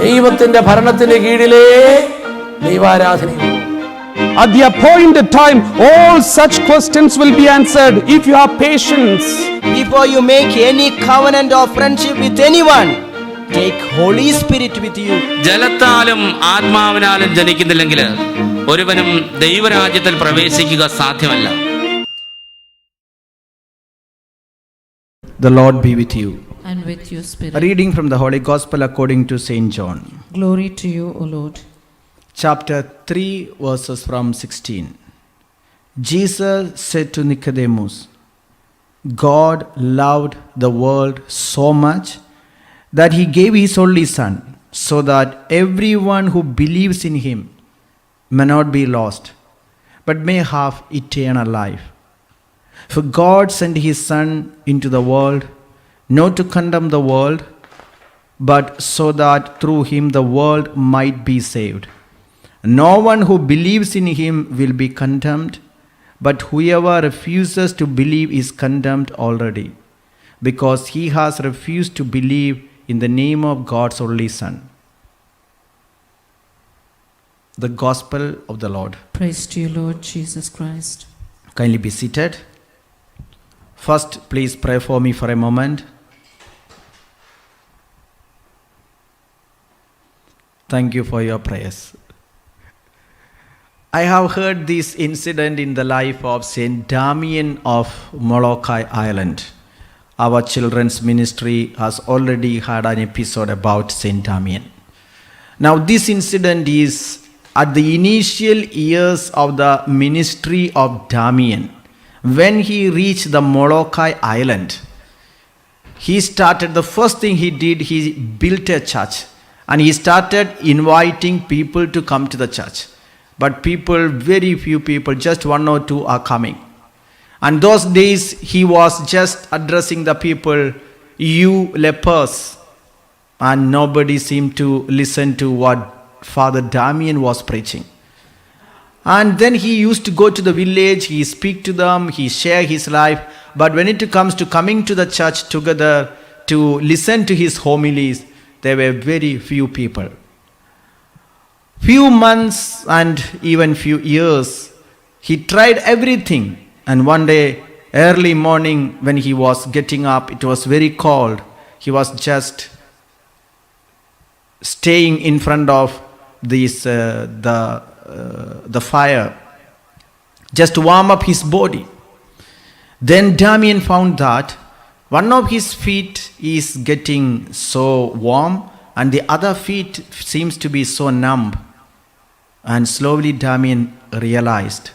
ദൈവത്തിന്റെ ഭരണത്തിന് കീഴിലേ ദൈവാരാധനയുള്ളൂ. At the appointed time, all such questions will be answered if you have patience. Before you make any covenant or friendship with anyone, take Holy Spirit with you. ജലത്താലും ആത്മാവിനാലും ജനിക്കുന്നില്ലെങ്കിൽ ഒരുവനും ദൈവരാജ്യത്തിൽ പ്രവേശിക്കുക സാധ്യമല്ല. The Lord be with you. And with your spirit. A reading from the Holy Gospel according to Saint John. Glory to you, O Lord. Chapter 3, verses from 16. Jesus said to Nicodemus, God loved the world so much that he gave his only Son, so that everyone who believes in him may not be lost, but may have eternal life. For God sent his Son into the world, not to condemn the world, but so that through him the world might be saved. No one who believes in him will be condemned, but whoever refuses to believe is condemned already, because he has refused to believe in the name of God's only Son. The Gospel of the Lord. Praise to you, Lord Jesus Christ. Kindly be seated. First, please pray for me for a moment. Thank you for your prayers. I have heard this incident in the life of Saint Damian of Molokai Island. Our children's ministry has already had an episode about Saint Damian. Now, this incident is at the initial years of the ministry of Damian. When he reached the Molokai Island, he started, the first thing he did, he built a church. And he started inviting people to come to the church. But people, very few people, just 1 or 2 are coming. And those days he was just addressing the people, you lepers. And nobody seemed to listen to what Father Damian was preaching. And then he used to go to the village, he speak to them, he share his life. But when it comes to coming to the church together to listen to his homilies, there were very few people. Few months and even few years, he tried everything. And one day, early morning, when he was getting up, it was very cold. He was just staying in front of the fire, just to warm up his body. Then Damian found that one of his feet is getting so warm and the other feet seems to be so numb. And slowly Damian realized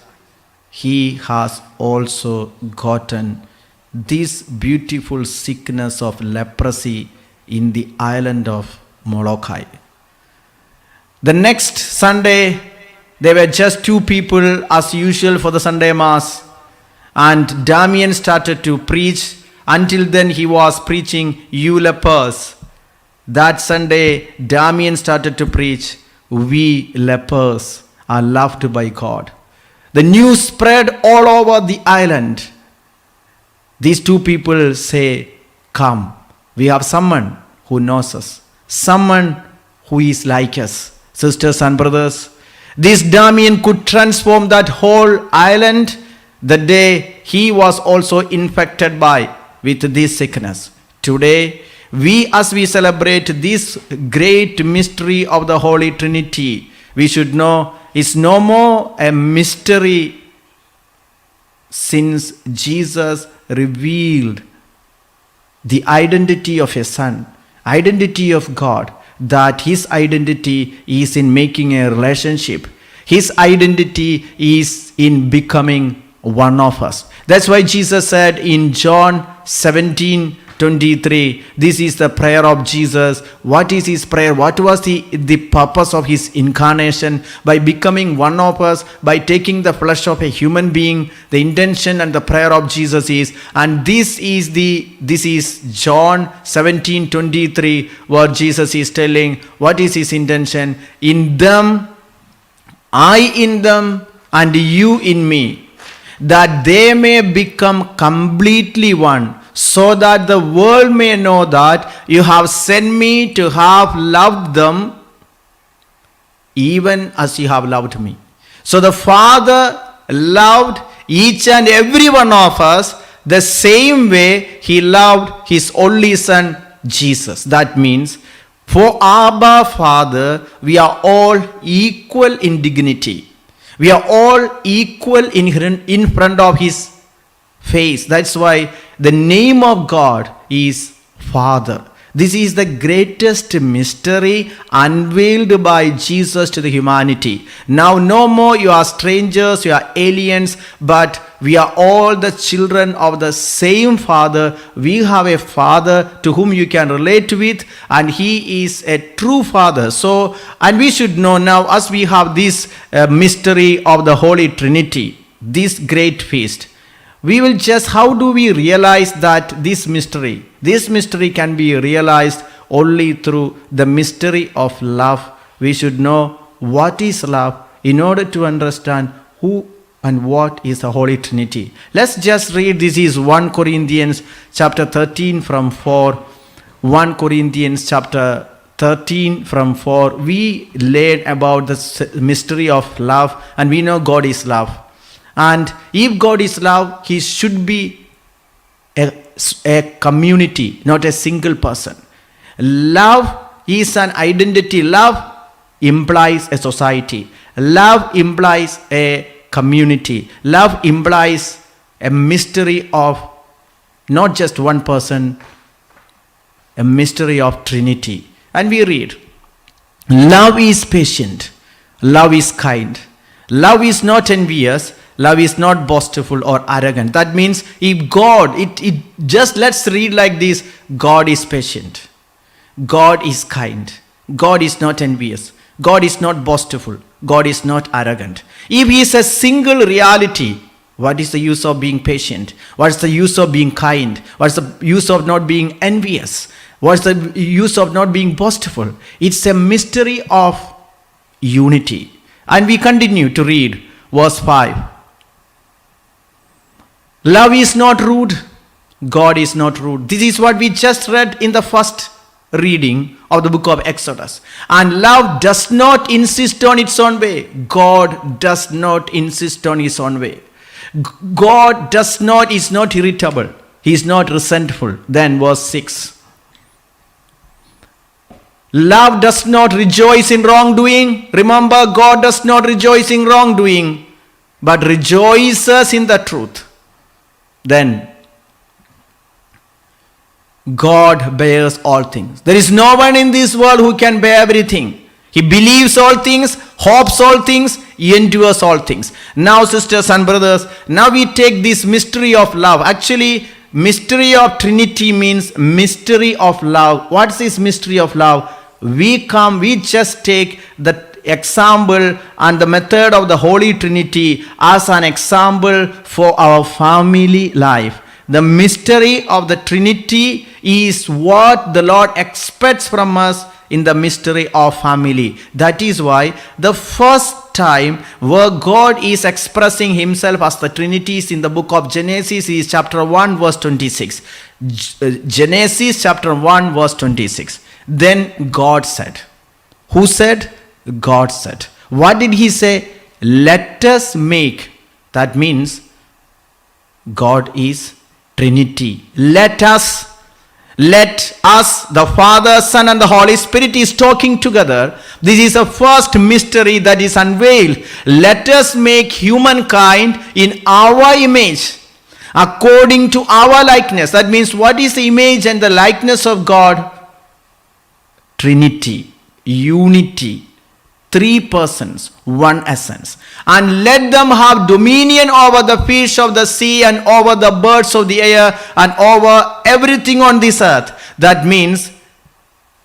he has also gotten this beautiful sickness of leprosy in the island of Molokai. The next Sunday, there were just 2 people as usual for the Sunday Mass. And Damian started to preach. Until then he was preaching, you lepers. That Sunday, Damian started to preach, we lepers are loved by God. The news spread all over the island. These 2 people say, come, we have someone who knows us, someone who is like us. Sisters and brothers, this Damian could transform that whole island the day he was also infected with this sickness. Today, as we celebrate this great mystery of the Holy Trinity, we should know it's no more a mystery since Jesus revealed the identity of a Son, identity of God, that his identity is in making a relationship. His identity is in becoming one of us. That's why Jesus said in John 17:23, this is the prayer of Jesus. What is his prayer? What was the purpose of his incarnation? By becoming one of us, by taking the flesh of a human being, the intention and the prayer of Jesus is, and this is John 17:23, where Jesus is telling what is his intention. In them, I in them, and you in me, that they may become completely one, so that the world may know that you have sent me to have loved them even as you have loved me. So the Father loved each and every one of us the same way he loved his only son Jesus. That means for Abba Father, we are all equal in dignity. We are all equal in front of his face. That's why the name of God is Father. This is the greatest mystery unveiled by Jesus to the humanity. Now no more you are strangers, you are aliens, but we are all the children of the same Father. We have a Father to whom you can relate with, and he is a true Father. So, and we should know now, as we have this mystery of the Holy Trinity, this great feast, we will just, how do we realize that this mystery can be realized only through the mystery of love. We should know what is love in order to understand who and what is the Holy Trinity. Let's just read. This is 1 Corinthians chapter 13 from 4. 1 Corinthians chapter 13 from 4. We learn about the mystery of love, and we know God is love. And if God is love, he should be a community, not a single person. Love is an identity. Love implies a society. Love implies a community. Love implies a mystery of not just one person, a mystery of Trinity. And we read, love is patient. Love is kind. Love is not envious. Love is not boastful or arrogant. That means if God, just let's read like this. God is patient. God is kind. God is not envious. God is not boastful. God is not arrogant. If he is a single reality, what is the use of being patient? What is the use of being kind? What is the use of not being envious? What is the use of not being boastful? It's a mystery of unity. And we continue to read verse 5. Love is not rude. God is not rude. This is what we just read in the first reading of the book of Exodus. And love does not insist on its own way. God does not insist on his own way. God is not irritable. He is not resentful. Then verse 6. Love does not rejoice in wrongdoing. Remember, God does not rejoice in wrongdoing, but rejoices in the truth. Then God bears all things. There is no one in this world who can bear everything. He believes all things, hopes all things, endures all things. Now, sisters and brothers, now we take this mystery of love. Actually, mystery of Trinity means mystery of love. What's this mystery of love? We just take the example and the method of the Holy Trinity as an example for our family life. The mystery of the Trinity is what the Lord expects from us in the mystery of family. That is why the first time where God is expressing himself as the Trinity is in the book of Genesis is chapter 1 verse 26. Genesis chapter 1 verse 26. Then God said. Who said? God said. What did he say? Let us make. That means God is Trinity. Let us, the Father, Son and the Holy Spirit is talking together. This is the first mystery that is unveiled. Let us make humankind in our image, according to our likeness. That means what is the image and the likeness of God? Trinity, unity. 3 persons, 1 essence. And let them have dominion over the fish of the sea and over the birds of the air and over everything on this earth. That means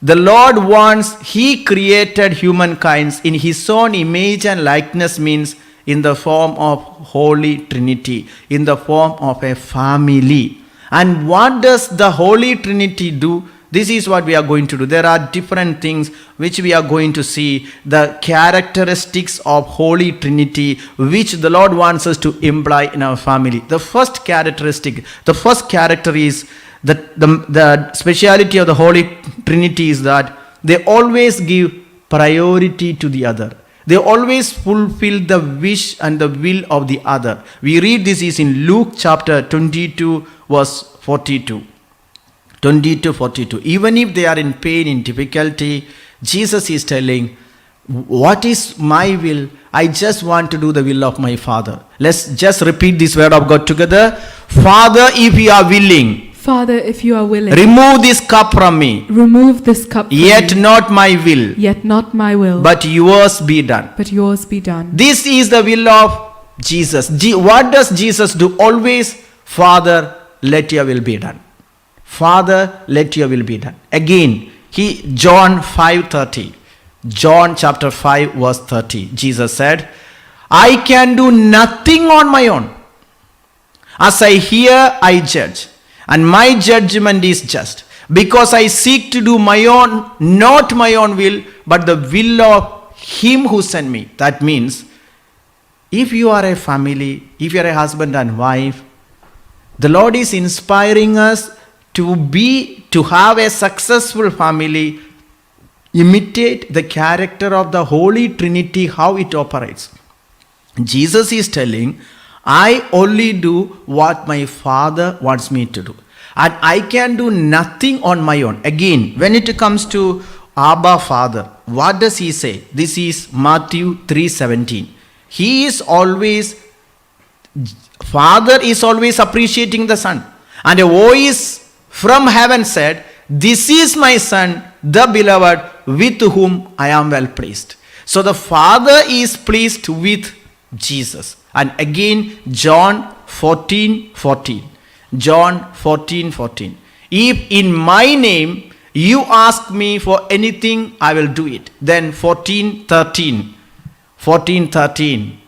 the Lord he created humankind in his own image and likeness, means in the form of Holy Trinity, in the form of a family. And what does the Holy Trinity do? This is what we are going to do. There are different things which we are going to see, the characteristics of Holy Trinity, which the Lord wants us to imply in our family. The first character is that the speciality of the Holy Trinity is that they always give priority to the other. They always fulfill the wish and the will of the other. We read this is in Luke chapter 22 verse 42. 20-42. Even if they are in pain, in difficulty, Jesus is telling, what is my will? I just want to do the will of my Father. Let's just repeat this word of God together. Father, if you are willing, Father, if you are willing, remove this cup from me. remove this cup from Yet me. not my will, Yet not my will, but yours be done. but yours be done. This is the will of Jesus. What does Jesus do? Always, Father, let your will be done. Father, let your will be done. Again, John 5:30. John chapter 5 verse 30. Jesus said, I can do nothing on my own. As I hear, I judge. And my judgment is just. Because I seek to do my own, not my own will, but the will of him who sent me. That means, if you are a family, if you are a husband and wife, the Lord is inspiring us to have a successful family, imitate the character of the Holy Trinity, how it operates. Jesus is telling, I only do what my Father wants me to do. And I can do nothing on my own. Again, when it comes to Abba Father, what does he say? This is Matthew 3:17. Father is always appreciating the Son. And a voice from heaven said, this is my Son, the beloved, with whom I am well pleased. So the Father is pleased with Jesus. And again, John 14:14. John 14:14. If in my name you ask me for anything, I will do it. Then 14:13. 14:13.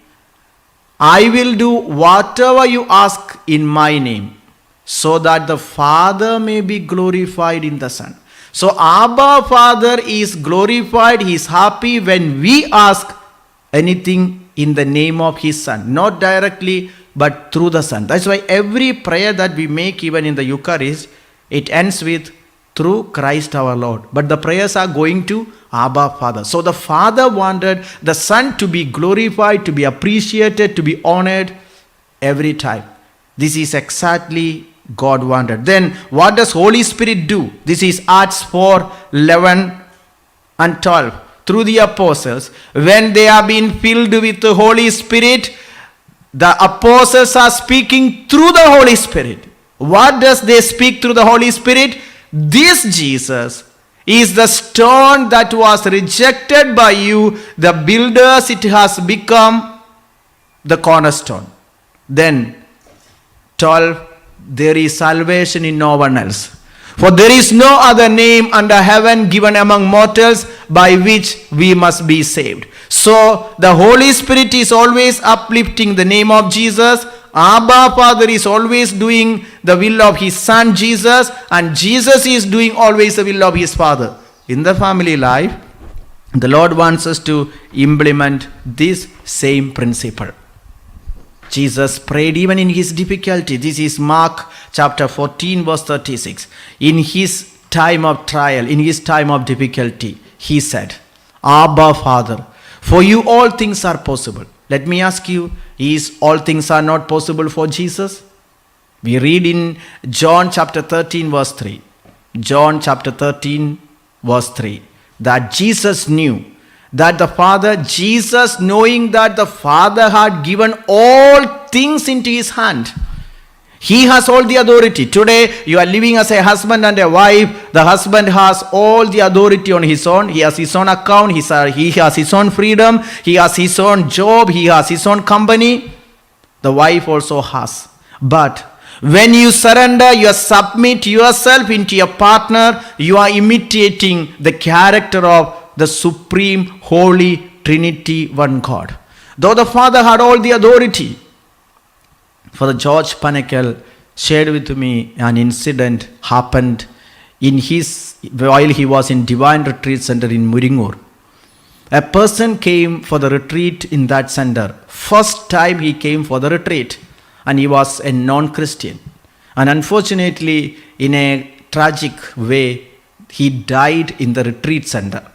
I will do whatever you ask in my name, so that the Father may be glorified in the Son. So Abba Father is glorified, he is happy when we ask anything in the name of his Son. Not directly, but through the Son. That's why every prayer that we make, even in the Eucharist, it ends with through Christ our Lord. But the prayers are going to Abba Father. So the Father wanted the Son to be glorified, to be appreciated, to be honored every time. This is exactly God wanted. Then what does Holy Spirit do? This is Acts 4:11 and 12. Through the apostles, when they are being filled with the Holy Spirit, the apostles are speaking through the Holy Spirit. What does they speak through the Holy Spirit? This Jesus is the stone that was rejected by you, the builders, it has become the cornerstone. Then 12, there is salvation in no one else. For there is no other name under heaven given among mortals by which we must be saved. So the Holy Spirit is always uplifting the name of Jesus. Abba Father is always doing the will of his Son Jesus, and Jesus is doing always the will of his Father. In the family life, the Lord wants us to implement this same principle. Jesus prayed even in his difficulty. This is Mark chapter 14 verse 36. In his time of trial, in his time of difficulty, he said, Abba Father, for you all things are possible. Let me ask you, is all things are not possible for Jesus? We read in John chapter 13 verse 3. John chapter 13 verse 3. That Jesus knew that the Father, Jesus knowing that the Father had given all things into his hand. He has all the authority. Today you are living as a husband and a wife. The husband has all the authority on his own. He has his own account. He has his own freedom. He has his own job. He has his own company. The wife also has. But when you surrender, you submit yourself into your partner, you are imitating the character of the supreme Holy Trinity, one God. Though the Father had all the authority. For George Panekel shared with me an incident happened while he was in Divine Retreat Center in Muringur. A person came for the retreat in that center. First time he came for the retreat, and he was a non-Christian. And unfortunately, in a tragic way, he died in the retreat center.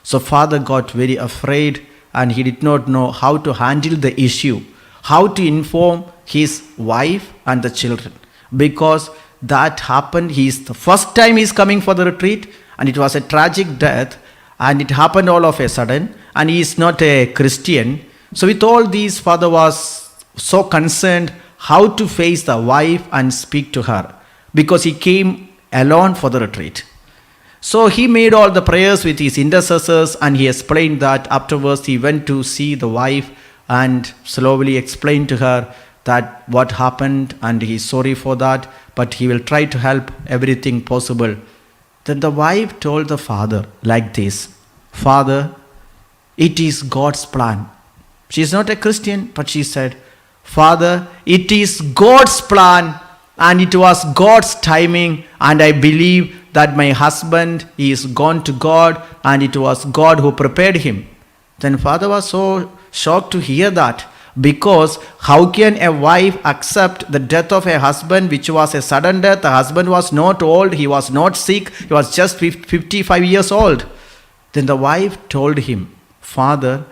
So Father got very afraid, and he did not know how to handle the issue, how to inform his wife and the children. Because that happened, the first time he's coming for the retreat, and it was a tragic death, and it happened all of a sudden, and he is not a Christian. So with all these, Father was so concerned how to face the wife and speak to her, because he came alone for the retreat. So he made all the prayers with his intercessors, and he explained that. Afterwards he went to see the wife and slowly explained to her that what happened, and he is sorry for that, but he will try to help everything possible. Then the wife told the father like this: Father, it is God's plan. She is not a Christian, but she said, Father, it is God's plan, and it was God's timing, and I believe that my husband is gone to God, and it was God who prepared him. Then father was so shocked to hear that, because how can a wife accept the death of a husband, which was a sudden death? The husband was not old, he was not sick, he was just 55 years old. Then the wife told him, Father,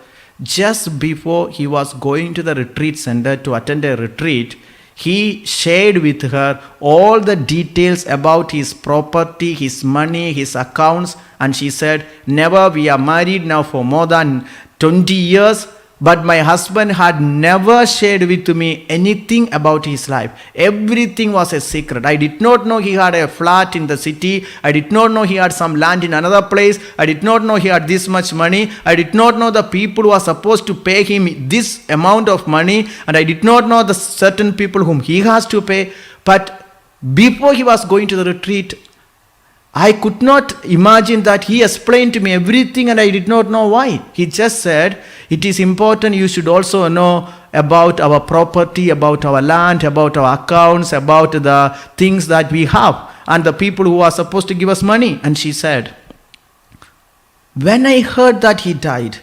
just before he was going to the retreat center to attend a retreat, he shared with her all the details about his property, his money, his accounts, and she said, never, we are married now for more than 20 years, but my husband had never shared with me anything about his life. Everything was a secret. I did not know he had a flat in the city. I did not know he had some land in another place. I did not know he had this much money. I did not know the people who are supposed to pay him this amount of money. And I did not know the certain people whom he has to pay. But before he was going to the retreat, I could not imagine that he explained to me everything, and I did not know why. He just said, it is important you should also know about our property, about our land, about our accounts, about the things that we have, and the people who are supposed to give us money. And she said, when I heard that he died,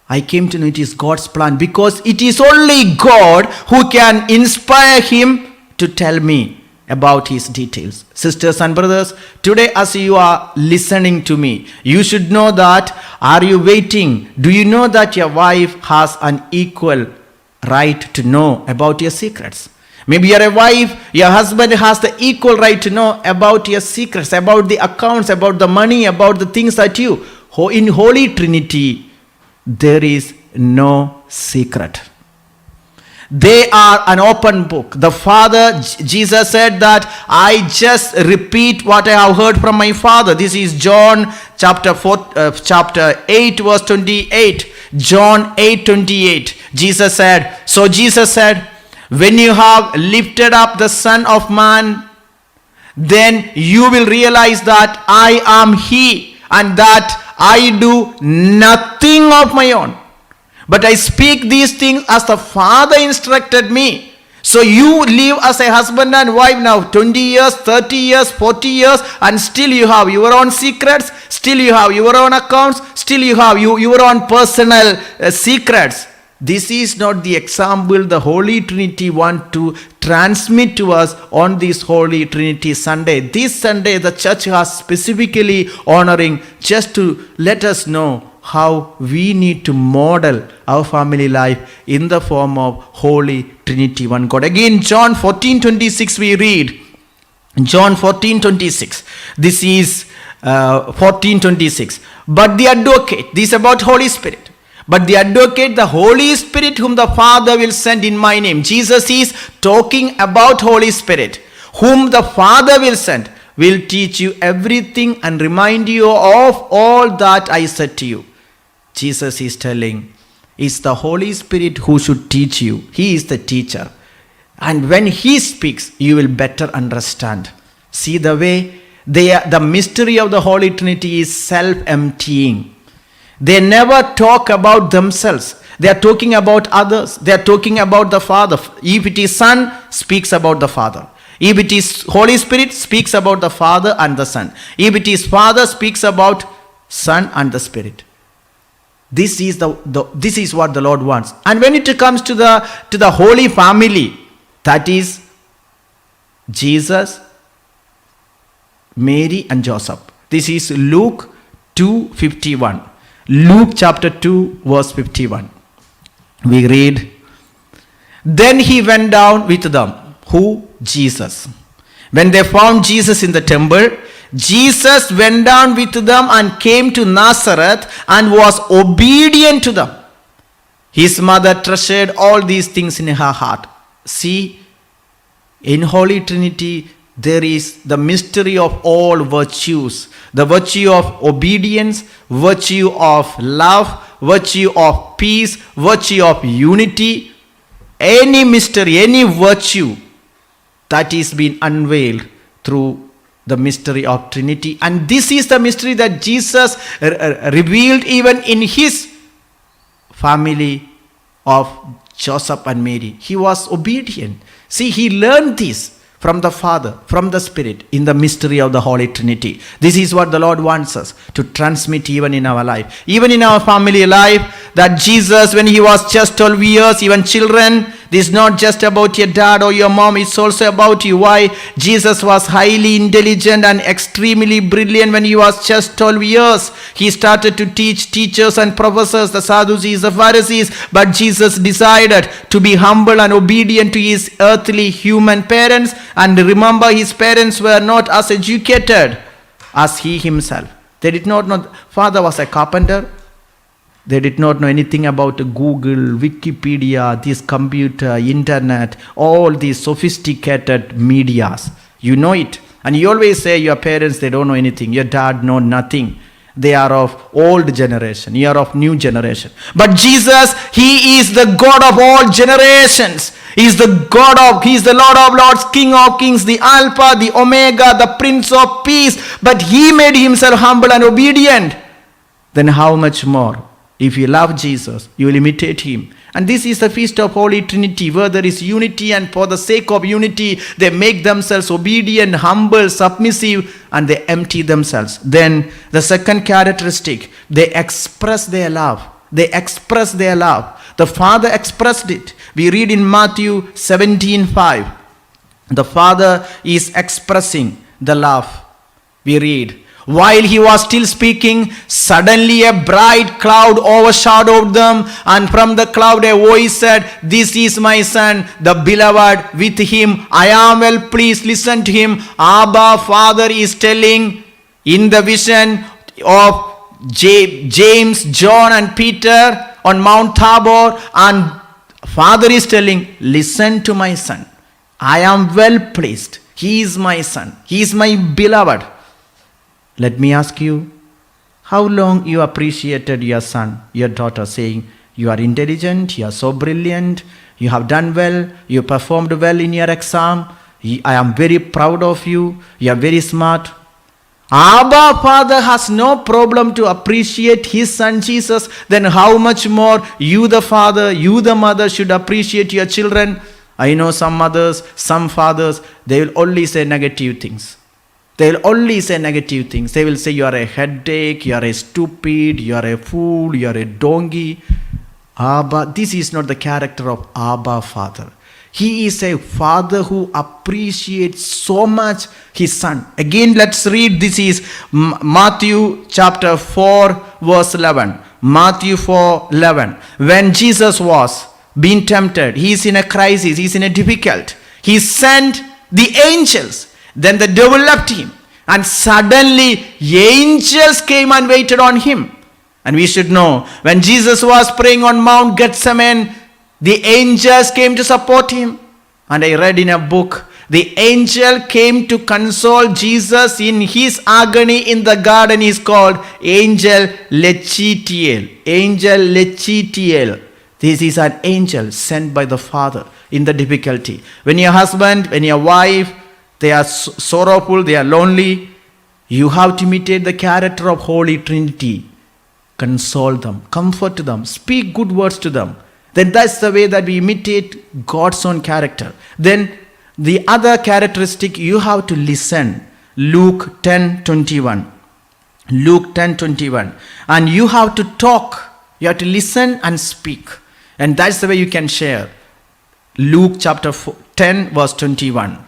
I came to know it is God's plan, because it is only God who can inspire him to tell me about his details. Sisters and brothers, today as you are listening to me, you should know that, are you waiting? Do you know that your wife has an equal right to know about your secrets? Maybe you're a wife, your husband has the equal right to know about your secrets, about the accounts, about the money, about the things that you. In Holy Trinity, there is no secret. They are an open book. The Father, Jesus said that I just repeat what I have heard from my Father. This is John chapter 8 verse 28. John 8:28. Jesus said, when you have lifted up the Son of Man, then you will realize that I am He, and that I do nothing of my own, but I speak these things as the Father instructed me. So you live as a husband and wife now 20 years, 30 years, 40 years, and still you have your own secrets, still you have your own accounts, still you have your own personal secrets. This is not the example the Holy Trinity want to transmit to us on this Holy Trinity Sunday. This Sunday the church has specifically honoring just to let us know how we need to model our family life in the form of Holy Trinity, one God. Again, John 14:26 we read. John 14:26. This is 14:26. But the advocate, this is about Holy Spirit. But the advocate, the Holy Spirit, whom the Father will send in my name. Jesus is talking about Holy Spirit, whom the Father will send, will teach you everything and remind you of all that I said to you. Jesus is telling, it's the Holy Spirit who should teach you. He is the teacher. And when He speaks, you will better understand. See the way the mystery of the Holy Trinity is self-emptying. They never talk about themselves. They are talking about others. They are talking about the Father. If it is Son, speaks about the Father. If it is Holy Spirit, speaks about the Father and the Son. If it is Father, speaks about Son and the Spirit. This is this is what the Lord wants. And when it comes to the Holy Family, that is Jesus, Mary and Joseph. This is Luke 2:51. Luke chapter 2 verse 51. We read, then he went down with them. Who? Jesus. When they found Jesus in the temple, Jesus went down with them and came to Nazareth and was obedient to them. His mother treasured all these things in her heart. See, in Holy Trinity, there is the mystery of all virtues. The virtue of obedience, virtue of love, virtue of peace, virtue of unity. Any mystery, any virtue that is being unveiled through the mystery of Trinity. And this is the mystery that Jesus revealed even in his family of Joseph and Mary. He was obedient. See, he learned this from the Father, from the Spirit, in the mystery of the Holy Trinity. This is what the Lord wants us to transmit even in our life. Even in our family life, that Jesus, when he was just 12 years, even children, this is not just about your dad or your mom, it's also about you. Why? Jesus was highly intelligent and extremely brilliant when he was just 12 years. He started to teach teachers and professors, the Sadducees, the Pharisees, but Jesus decided to be humble and obedient to his earthly human parents. And remember, his parents were not as educated as he himself. They did not know. Father was a carpenter. They did not know anything about Google, Wikipedia, this computer, internet, all these sophisticated medias. You know it. And you always say your parents, they don't know anything. Your dad know nothing. They are of old generation. You are of new generation. But Jesus, he is the God of all generations. He is the Lord of Lords, King of Kings, the Alpha, the Omega, the Prince of Peace. But he made himself humble and obedient. Then how much more? If you love Jesus, you will imitate him. And this is the feast of Holy Trinity, where there is unity, and for the sake of unity, they make themselves obedient, humble, submissive, and they empty themselves. Then the second characteristic, they express their love. They express their love. The Father expressed it. We read in Matthew 17:5. The Father is expressing the love. We read, while he was still speaking, suddenly a bright cloud overshadowed them, and from the cloud a voice said, this is my Son, the beloved. With him I am well pleased. Listen to him. Abba, Father is telling in the vision of James, John and Peter on Mount Tabor, and Father is telling, listen to my Son. I am well pleased. He is my Son. He is my beloved. Let me ask you, how long you appreciated your son, your daughter, saying, you are intelligent, you are so brilliant, you have done well, you performed well in your exam, I am very proud of you, you are very smart. Abba Father has no problem to appreciate his son Jesus. Then how much more you the father, you the mother should appreciate your children. I know some mothers, some fathers, they will only say negative things. They will only say negative things. They will say you are a headache, you are a stupid, you are a fool, you are a donkey. Abba, this is not the character of Abba Father. He is a father who appreciates so much his son. Again, let's read. This is Matthew chapter 4 verse 11. Matthew 4:11. When Jesus was being tempted, he is in a crisis, he is in a difficult. He sent the angels. Then the devil left him, and suddenly angels came and waited on him. And we should know, when Jesus was praying on Mount Gethsemane, the angels came to support him. And I read in a book, the angel came to console Jesus in his agony in the garden is called Angel Lechitiel. Angel Lechitiel. This is an angel sent by the Father in the difficulty. When your husband, when your wife, they are sorrowful, they are lonely, you have to imitate the character of Holy Trinity. Console them, comfort them, speak good words to them. Then that's the way that we imitate God's own character. Then The other characteristic, you have to listen. Luke 10:21. Luke 10:21. And you have to talk. You have to listen and speak. And that's the way you can share. Luke chapter 10 verse 21.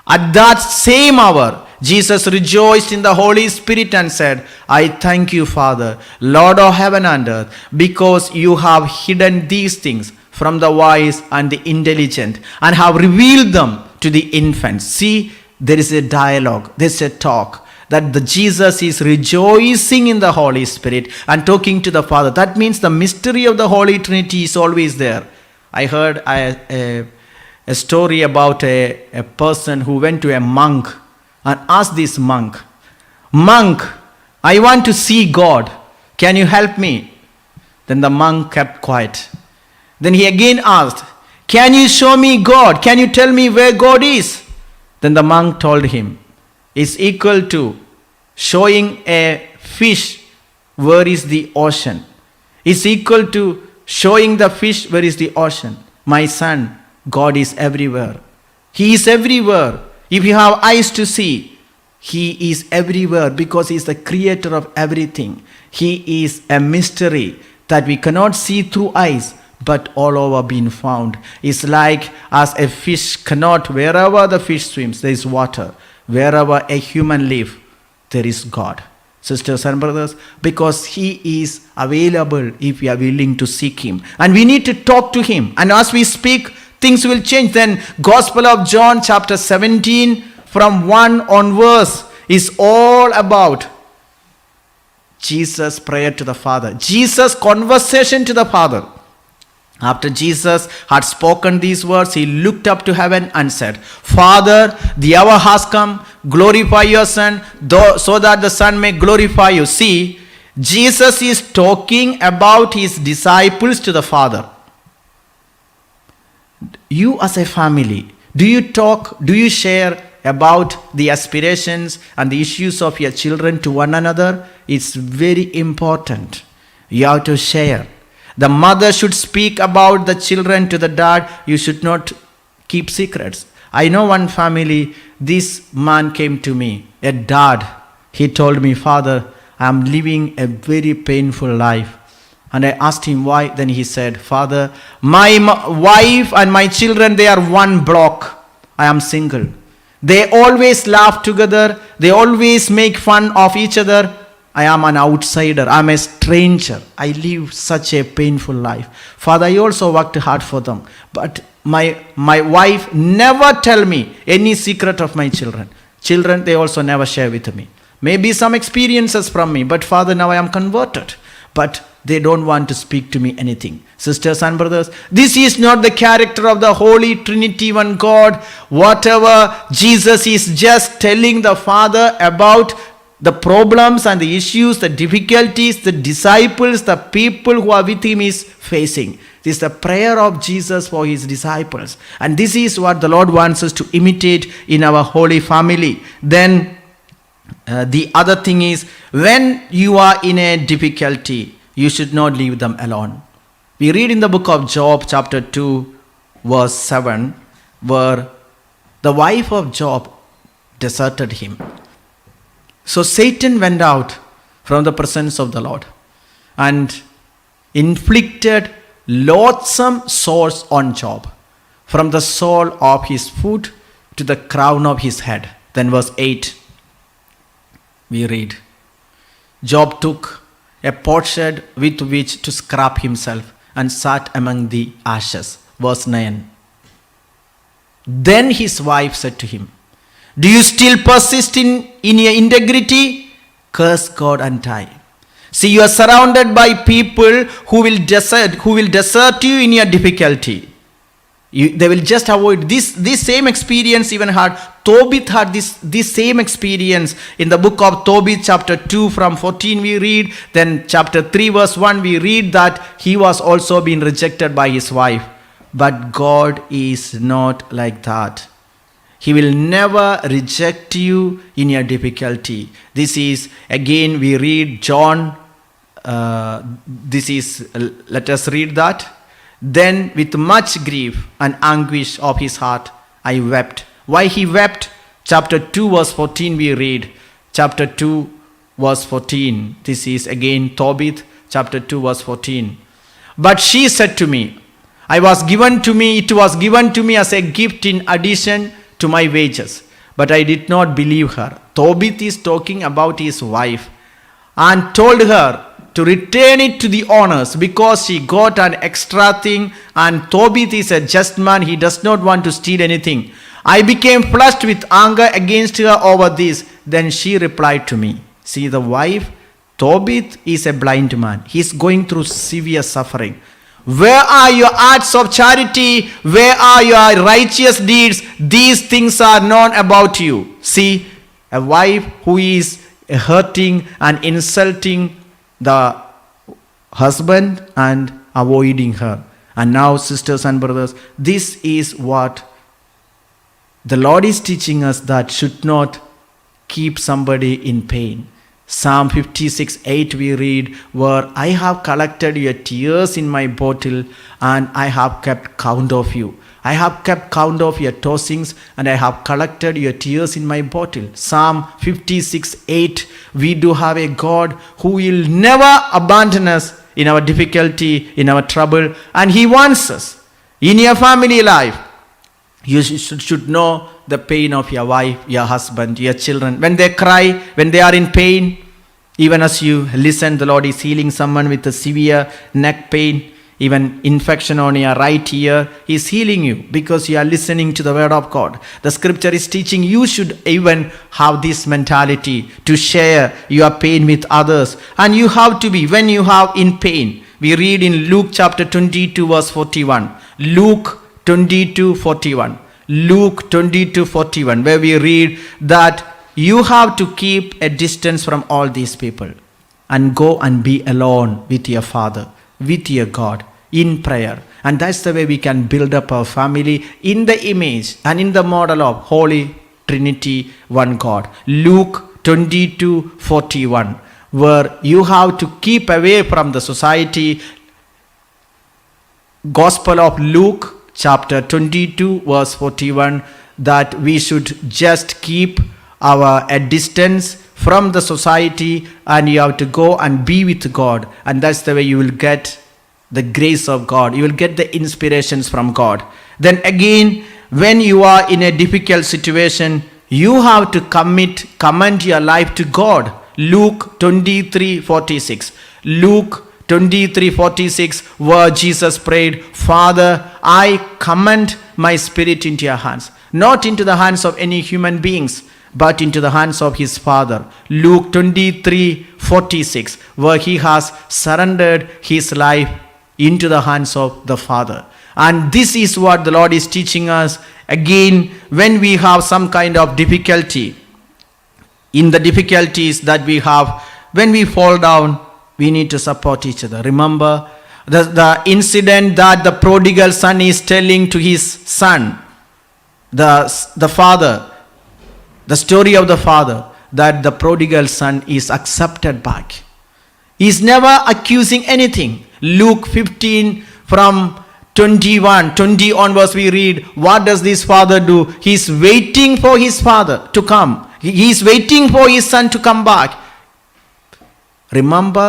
At that same hour, Jesus rejoiced in the Holy Spirit and said, I thank you, Father, Lord of heaven and earth, because you have hidden these things from the wise and the intelligent and have revealed them to the infants. See, there is a dialogue, there is a talk, that the Jesus is rejoicing in the Holy Spirit and talking to the Father. That means the mystery of the Holy Trinity is always there. I heard a story about a person who went to a monk and asked this monk, Monk, I want to see God. Can you help me? Then the monk kept quiet. Then he again asked, Can you show me God? Can you tell me where God is? Then the monk told him, it's equal to showing a fish where is the ocean. It's equal to showing the fish where is the ocean. My son, God is everywhere. He is everywhere. If you have eyes to see, He is everywhere because He is the creator of everything. He is a mystery that we cannot see through eyes, but all over being found. It's like as a fish cannot, wherever the fish swims, there is water. Wherever a human lives, there is God. Sisters and brothers, because He is available if we are willing to seek Him. And we need to talk to Him. And as we speak, things will change. Then Gospel of John chapter 17 from 1 onwards is all about Jesus' prayer to the Father. Jesus' conversation to the Father. After Jesus had spoken these words, He looked up to heaven and said, Father, the hour has come, glorify your Son, so that the Son may glorify you. See, Jesus is talking about His disciples to the Father. You as a family, do you talk, do you share about the aspirations and the issues of your children to one another? It's very important. You have to share. The mother should speak about the children to the dad. You should not keep secrets. I know one family, this man came to me, a dad. He told me, Father, I am living a very painful life. And I asked him why. Then he said, Father, my wife and my children, they are one block. I am single. They always laugh together. They always make fun of each other. I am an outsider. I am a stranger. I live such a painful life. Father, I also worked hard for them. But my wife never tell me any secret of my children. Children, they also never share with me. Maybe some experiences from me. But Father, now I am converted. But they don't want to speak to me anything. Sisters and brothers, this is not the character of the Holy Trinity, one God. Whatever Jesus is just telling the Father about the problems and the issues, the difficulties, the disciples, the people who are with Him is facing. This is the prayer of Jesus for His disciples. And this is what the Lord wants us to imitate in our holy family. Then the other thing is, when you are in a difficulty, you should not leave them alone. We read in the book of Job chapter 2 verse 7 where the wife of Job deserted him. So Satan went out from the presence of the Lord and inflicted loathsome sores on Job, from the sole of his foot to the crown of his head. Then verse 8 we read, Job took a potsherd with which to scrap himself and sat among the ashes. Verse 9. Then his wife said to him, do you still persist in your integrity? Curse God and die. See, you are surrounded by people who will desert you in your difficulty. They will just avoid this same experience. Even had Tobit had this same experience in the book of Tobit chapter 2 from 14 we read. Then chapter 3 verse 1 we read that he was also being rejected by his wife. But God is not like that. He will never reject you in your difficulty. This is, again we read John, let us read that. Then with much grief and anguish of his heart, I wept Why he wept? Chapter 2 verse 14 we read. Chapter 2 verse 14. This is again Tobit, chapter 2 verse 14. But she said to me, it was given to me as a gift in addition to my wages. But I did not believe her. Tobit is talking about his wife and told her to return it to the owners because she got an extra thing, and Tobit is a just man. He does not want to steal anything. I became flushed with anger against her over this. Then she replied to me. See, the wife, Tobit is a blind man. He is going through severe suffering. Where are your acts of charity? Where are your righteous deeds? These things are known about you. See, a wife who is hurting and insulting the husband and avoiding her. And now, sisters and brothers, this is what the Lord is teaching us, that should not keep somebody in pain. Psalm 56:8 we read, where I have collected your tears in my bottle and I have kept count of you. I have kept count of your tossings and I have collected your tears in my bottle. Psalm 56:8, we do have a God who will never abandon us in our difficulty, in our trouble, and he wants us. In your family life, you should know the pain of your wife, your husband, your children. When they cry, when they are in pain, even as you listen, the Lord is healing someone with a severe neck pain, even infection on your right ear. He is healing you because you are listening to the word of God. The scripture is teaching you should even have this mentality to share your pain with others. And you have to be, when you have in pain, we read in Luke chapter 22 verse 41. Luke 22:41. Luke 22:41, where we read that you have to keep a distance from all these people and go and be alone with your Father, with your God, in prayer. And that's the way we can build up our family in the image and in the model of Holy Trinity, one God. Luke 22:41, where you have to keep away from the society. Gospel of Luke chapter 22 verse 41, that we should just keep a distance from the society, and you have to go and be with God. And that's the way you will get the grace of God. You will get the inspirations from God. Then again, when you are in a difficult situation, you have to commend your life to God. Luke 23:46. Luke 23:46, where Jesus prayed, Father, I commend my spirit into your hands. Not into the hands of any human beings, but into the hands of his Father. Luke 23:46, where he has surrendered his life into the hands of the Father. And this is what the Lord is teaching us. Again, when we have some kind of difficulty, in the difficulties that we have, when we fall down, we need to support each other. Remember the incident that the prodigal son is telling to his son, the father, the story of the father, that the prodigal son is accepted back. He is never accusing anything. Luke 15 from 20 onwards we read, what does this father do? He is waiting for his father to come. He is waiting for his son to come back. Remember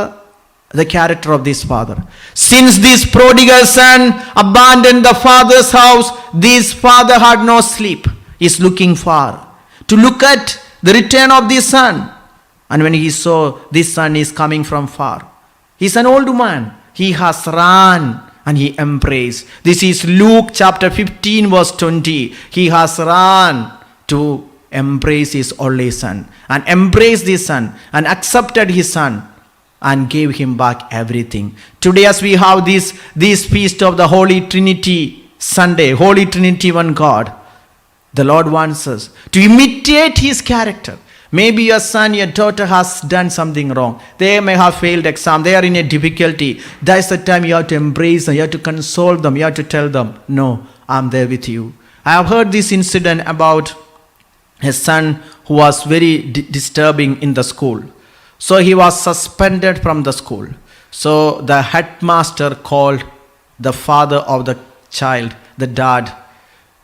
the character of this father. Since this prodigal son abandoned the father's house, this father had no sleep. He is looking far to look at the return of this son. And when he saw this son is coming from far, he is an old man. He has run and he embraced. This is Luke chapter 15 verse 20. He has run to embrace his only son, and embraced this son and accepted his son and gave him back everything. Today, as we have this feast of the Holy Trinity Sunday, Holy Trinity one God, the Lord wants us to imitate his character. Maybe your son, your daughter has done something wrong. They may have failed exam. They are in a difficulty. That's the time you have to embrace them. You have to console them. You have to tell them, no, I'm there with you. I have heard this incident about a son who was very disturbing in the school. So he was suspended from the school. So the headmaster called the father of the child, the dad,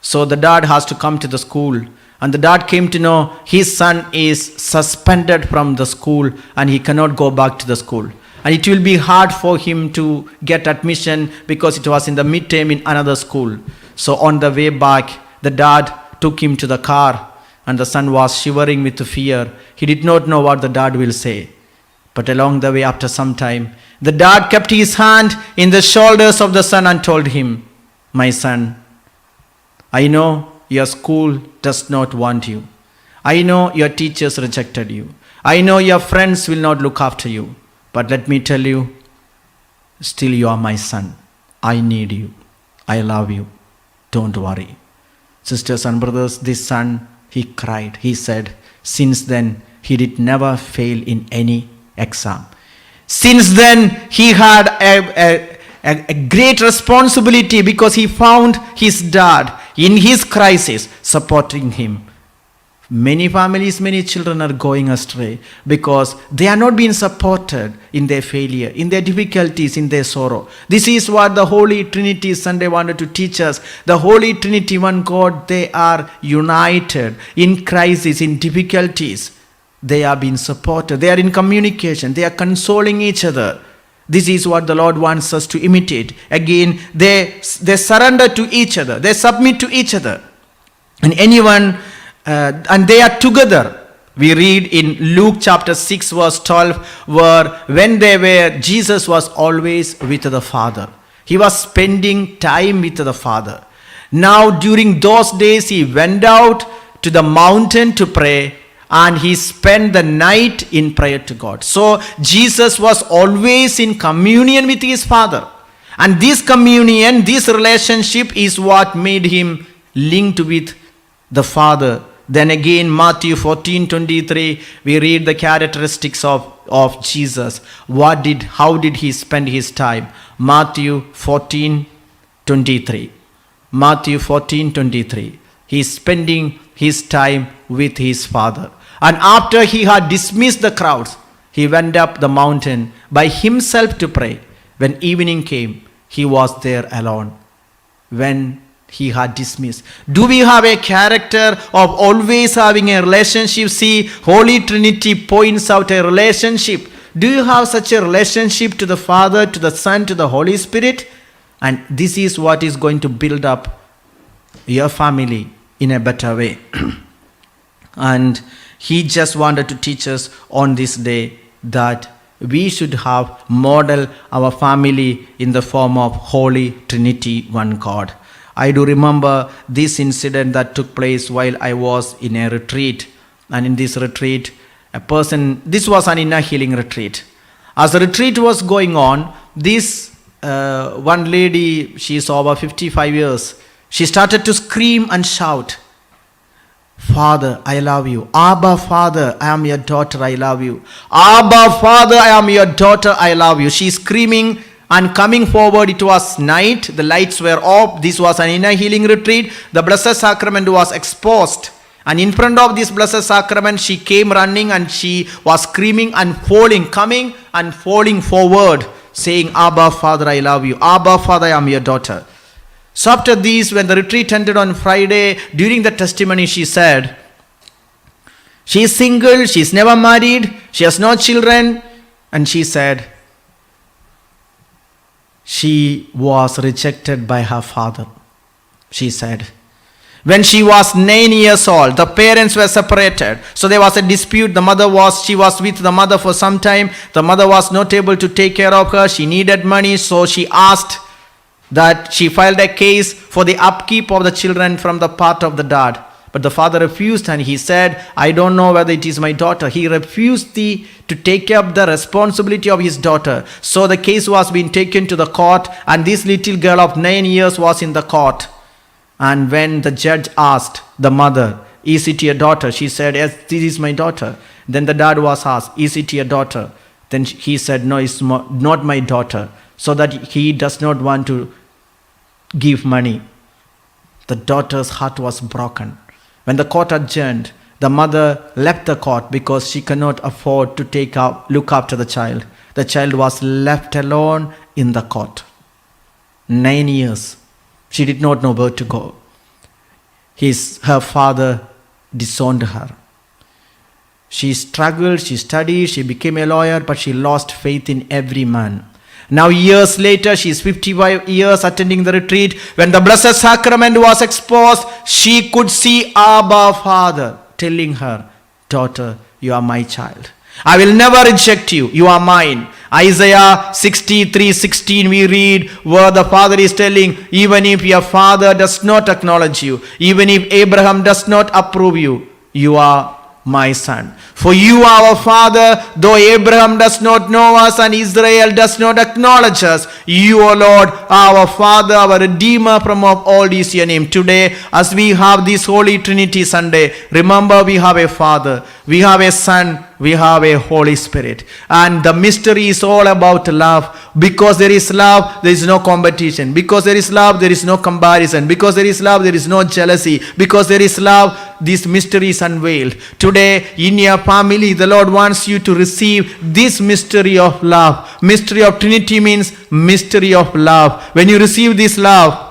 So the dad has to come to the school. And the dad came to know his son is suspended from the school and he cannot go back to the school. And it will be hard for him to get admission because it was in the midterm in another school. So on the way back, the dad took him to the car and the son was shivering with fear. He did not know what the dad will say. But along the way, after some time, the dad kept his hand in the shoulders of the son and told him, "My son, I know your school does not want you. I know your teachers rejected you. I know your friends will not look after you. But let me tell you, still you are my son. I need you. I love you. Don't worry." Sisters and brothers, this son, he cried. He said, since then, he did never fail in any exam. Since then, he had a great responsibility because he found his dad in his crisis supporting him. Many families, many children are going astray because they are not being supported in their failure, in their difficulties, in their sorrow. This is what the Holy Trinity Sunday wanted to teach us. The Holy Trinity, one God, they are united in crisis, in difficulties. They are being supported. They are in communication. They are consoling each other. This is what the Lord wants us to imitate. Again, they surrender to each other. They submit to each other. And and they are together. We read in Luke chapter 6 verse 12 where Jesus was always with the Father. He was spending time with the Father. Now during those days he went out to the mountain to pray and he spent the night in prayer to God. So Jesus was always in communion with his Father. And this communion, this relationship is what made him linked with the Father. Then again, Matthew 14:23, we read the characteristics of Jesus. How did he spend his time? Matthew 14:23. Matthew 14:23. He's spending his time with his Father. And after he had dismissed the crowds, he went up the mountain by himself to pray. When evening came, he was there alone. When he had dismissed. Do we have a character of always having a relationship? See, Holy Trinity points out a relationship. Do you have such a relationship to the Father, to the Son, to the Holy Spirit? And this is what is going to build up your family in a better way. And he just wanted to teach us on this day that we should have model our family in the form of Holy Trinity, one God. I do remember this incident that took place while I was in a retreat. And in this retreat, this was an inner healing retreat. As the retreat was going on, this one lady, she is over 55 years, she started to scream and shout, "Father, I love you. Abba, Father, I am your daughter, I love you. Abba, Father, I am your daughter, I love you." She is screaming and coming forward. It was night. The lights were off. This was an inner healing retreat. The Blessed Sacrament was exposed. And in front of this Blessed Sacrament, she came running and she was screaming and coming and falling forward, saying, "Abba, Father, I love you. Abba, Father, I am your daughter." So after this, when the retreat ended on Friday, during the testimony, she said, she is single, she is never married, she has no children. And she said, she was rejected by her father. She said, when she was 9 years old, the parents were separated. So there was a dispute. She was with the mother for some time. The mother was not able to take care of her. She needed money. So she asked that she filed a case for the upkeep of the children from the part of the dad. But the father refused and he said, "I don't know whether it is my daughter." He refused to take up the responsibility of his daughter. So the case was being taken to the court and this little girl of 9 years was in the court. And when the judge asked the mother, "Is it your daughter?" She said, "Yes, this is my daughter." Then the dad was asked, "Is it your daughter?" Then he said, "No, it's not my daughter." So that he does not want to give money. The daughter's heart was broken. When the court adjourned, the mother left the court because she cannot afford to look after the child. The child was left alone in the court. 9 years. She did not know where to go. her father disowned her. She struggled, she studied, she became a lawyer, but she lost faith in every man. Now years later, she is 55 years attending the retreat. When the Blessed Sacrament was exposed, she could see Abba Father telling her, daughter, you are my child. I will never reject you. You are mine. Isaiah 63:16 we read where the father is telling, even if your father does not acknowledge you, even if Abraham does not approve you, you are my son. For you are our father, though Abraham does not know us and Israel does not acknowledge us. You, O Lord, are our Father, our Redeemer from of all is your name. Today, as we have this Holy Trinity Sunday, remember we have a Father, we have a Son, we have a Holy Spirit. And the mystery is all about love. Because there is love, there is no competition. Because there is love, there is no comparison. Because there is love, there is no jealousy. Because there is love, this mystery is unveiled. Today, in your family, the Lord wants you to receive this mystery of love. Mystery of Trinity means mystery of love. When you receive this love,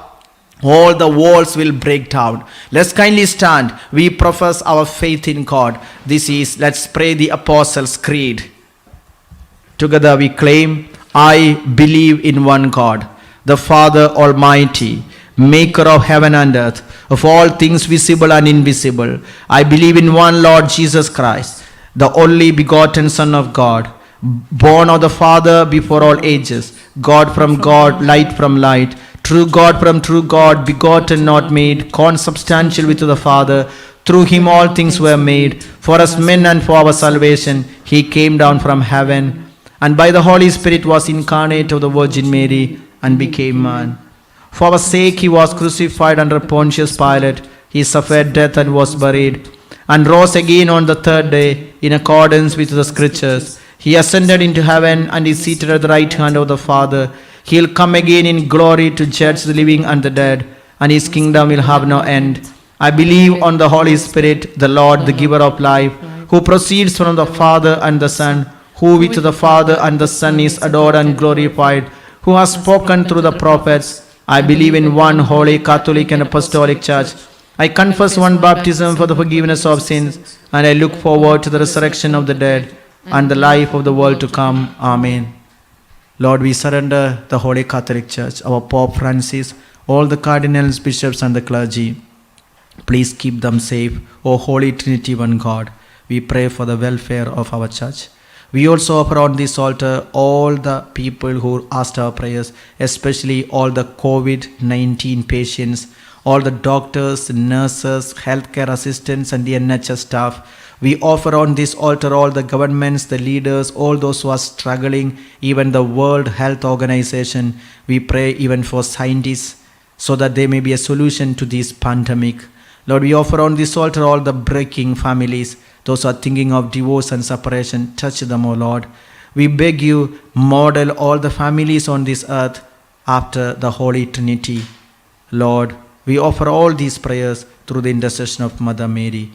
all the walls will break down. Let's kindly stand. We profess our faith in God. Let's pray the Apostles' Creed. Together we claim, I believe in one God, the Father Almighty, maker of heaven and earth, of all things visible and invisible. I believe in one Lord Jesus Christ, the only begotten Son of God, born of the Father before all ages, God from God, light from light, true God from true God, begotten not made, consubstantial with the Father. Through him all things were made. For us men and for our salvation, he came down from heaven, and by the Holy Spirit was incarnate of the Virgin Mary, and became man. For our sake he was crucified under Pontius Pilate. He suffered death and was buried, and rose again on the third day, in accordance with the Scriptures. He ascended into heaven, and is seated at the right hand of the Father. He will come again in glory to judge the living and the dead, and his kingdom will have no end. I believe on the Holy Spirit, the Lord, the giver of life, who proceeds from the Father and the Son, who with the Father and the Son is adored and glorified, who has spoken through the prophets. I believe in one holy, Catholic and Apostolic Church. I confess one baptism for the forgiveness of sins, and I look forward to the resurrection of the dead and the life of the world to come. Amen. Lord, we surrender the Holy Catholic Church, our Pope Francis, all the cardinals, bishops and the clergy. Please keep them safe, O Holy Trinity, one God. We pray for the welfare of our church. We also offer on this altar all the people who asked our prayers, especially all the COVID-19 patients, all the doctors, nurses, healthcare assistants and the NHS staff. We offer on this altar all the governments, the leaders, all those who are struggling, even the World Health Organization. We pray even for scientists so that there may be a solution to this pandemic. Lord, we offer on this altar all the breaking families, those who are thinking of divorce and separation. Touch them, O Lord. We beg you, model all the families on this earth after the Holy Trinity. Lord, we offer all these prayers through the intercession of Mother Mary.